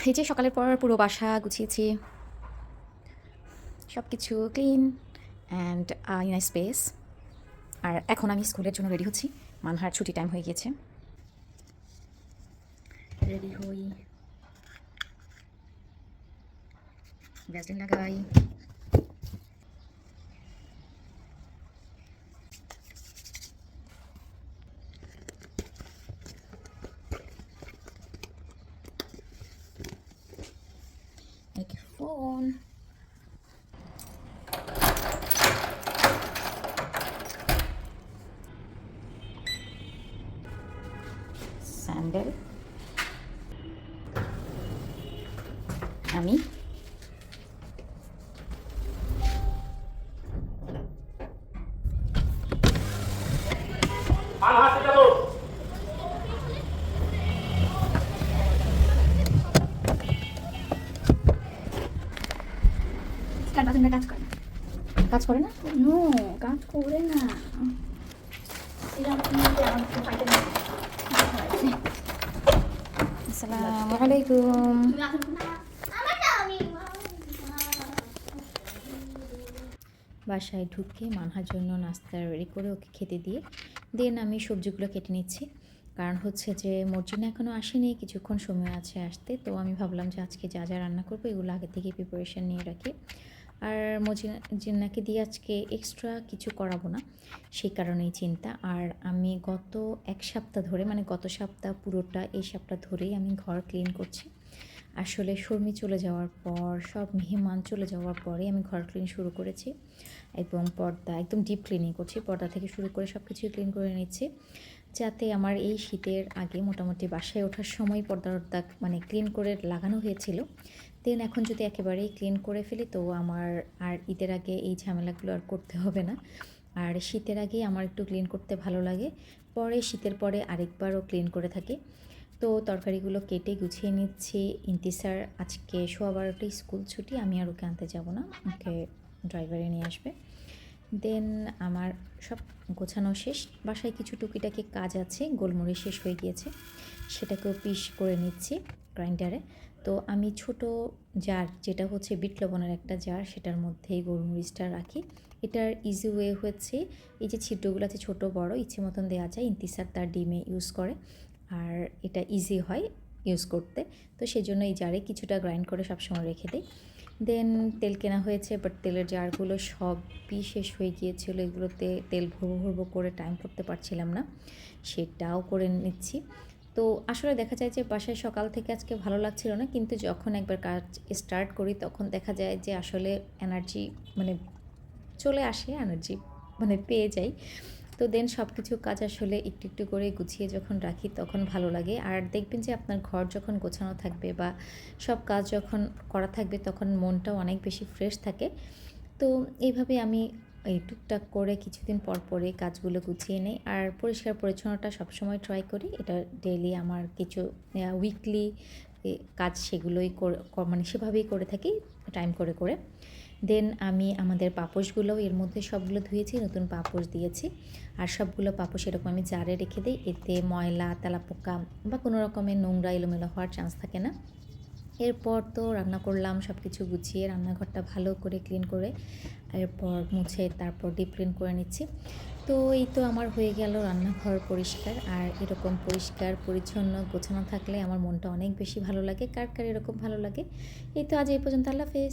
এই যে সকালের পর পুরো বাসা গুছিয়েছি, সব কিছু ক্লিন অ্যান্ড ইন স্পেস। আর এখন আমি স্কুলের জন্য রেডি হচ্ছি। মানহার ছুটি টাইম হয়ে গিয়েছে, রেডি হই, ভ্যাসলিন লাগাই। এক ফোন, স্যান্ডেল, আমি কাজ করে না। নো, কাজ করে না। আসসালামু আলাইকুম। বাসায় ঢুকে মানহার জন্য নাস্তা রেডি করে ওকে খেতে দিয়ে দেন আমি সবজিগুলো কেটে নিচ্ছি। কারণ হচ্ছে যে মর্জিনা এখনও আসেনি, কিছুক্ষণ সময় আছে আসতে। তো আমি ভাবলাম যে আজকে যা যা রান্না করবো এগুলো আগে থেকে প্রিপারেশান নিয়ে রাখি। আর মর্জিনাকে দিয়ে আজকে এক্সট্রা কিছু করাবো না, সেই কারণেই চিন্তা। আর আমি গত এক সপ্তাহ ধরে, মানে গত সপ্তাহ পুরোটা এই সপ্তাহ ধরেই আমি ঘর ক্লিন করছি। আসলে শর্মি চলে যাওয়ার পর, সব মেহমান চলে যাওয়ার পরে আমি ঘর ক্লিন শুরু করেছি এবং পর্দা একদম ডিপ ক্লিনিং করছি। পর্দা থেকে শুরু করে সব কিছুই ক্লিন করে নিচ্ছি, যাতে আমার এই শীতের আগে মোটামুটি বাসায় ওঠার সময় পর্দা মানে ক্লিন করে লাগানো হয়েছিল। দেন এখন যদি একেবারেই ক্লিন করে ফেলি তো আমার আর ঈদের আগে এই ঝামেলাগুলো আর করতে হবে না। আর শীতের আগেই আমার একটু ক্লিন করতে ভালো লাগে, পরে শীতের পরে আরেকবারও ক্লিন করে থাকি। তো তরকারিগুলো কেটে গুছিয়ে নিচ্ছি। ইন্তিসার আজকে 12:15 স্কুল ছুটি, আমি আর ওকে আনতে যাব না, ওকে ড্রাইভারে নিয়ে আসবে। দেন আমার সব গোছানো শেষ। বাসায় কিছু টুকিটাকি কাজ আছে, গোলমরিচ শেষ হয়ে গিয়েছে, সেটাকেও পিস করে নিচ্ছি গ্রাইন্ডারে। তো আমি ছোট জার, যেটা হচ্ছে বিট লবণের একটা জার, সেটার মধ্যেই গোলমরিচটা রাখি। এটার ইজি ওয়ে হচ্ছে এই যে ছিদ্রগুলো আছে ছোটো বড় ইচ্ছে মতন দেওয়া যায়। ইন্তিসার তার ডিমে ইউজ করে, আর এটা ইজি হয় ইউজ করতে। তো সেই জন্য এই জারে কিছুটা গ্রাইন্ড করে সবসময় রেখে দিই। দেন তেল কেনা হয়েছে, বাট তেলের জারগুলো সবই শেষ হয়ে গিয়েছিলো। এগুলোতে তেল ভরবো ভরবো করে টাইম করতে পারছিলাম না, সেটাও করে নিচ্ছি। তো আসলে দেখা যায় যে বাসায় সকাল থেকে আজকে ভালো লাগছিল না, কিন্তু যখন একবার কাজ স্টার্ট করি তখন দেখা যায় যে আসলে এনার্জি মানে চলে আসে, এনার্জি মানে পেয়ে যাই। তো দেন সব কিছু কাজ আসলে একটু একটু করে গুছিয়ে যখন রাখি তখন ভালো লাগে। আর দেখবেন যে আপনার ঘর যখন গোছানো থাকবে বা সব কাজ যখন করা থাকবে তখন মনটাও অনেক বেশি ফ্রেশ থাকে। তো এইভাবে আমি এই টুকটাক করে কিছুদিন পর পরে কাজগুলো গুছিয়ে নেই। আর পরিষ্কার পরিচ্ছন্নতা সবসময় ট্রাই করি, এটা ডেইলি আমার কিছু উইকলি কাজ, সেগুলোই মানে সেভাবেই করে থাকি টাইম করে করে। দেন আমি আমাদের পাপোশগুলোও এর মধ্যে সবগুলো ধুয়েছি, নতুন পাপোশ দিয়েছি। আর সবগুলো পাপোশ এরকম আমি জারে রেখে দিই, এতে ময়লা তেলাপোকা বা কোনো রকমের নোংরা এলোমেলো হওয়ার চান্স থাকে না। এরপর তো রান্না করলাম, সব কিছু গুছিয়ে রান্নাঘরটা ভালো করে ক্লিন করে এরপর মুছে তারপর ডিপ ক্লিন করে নিচ্ছি। তো এই তো আমার হয়ে গেল রান্নাঘর পরিষ্কার। আর এরকম পরিষ্কার পরিচ্ছন্ন গোছানো থাকলে আমার মনটা অনেক বেশি ভালো লাগে। কার কার এরকম ভালো লাগে। এই তো আজ এই পর্যন্ত, আল্লাহ হাফেজ।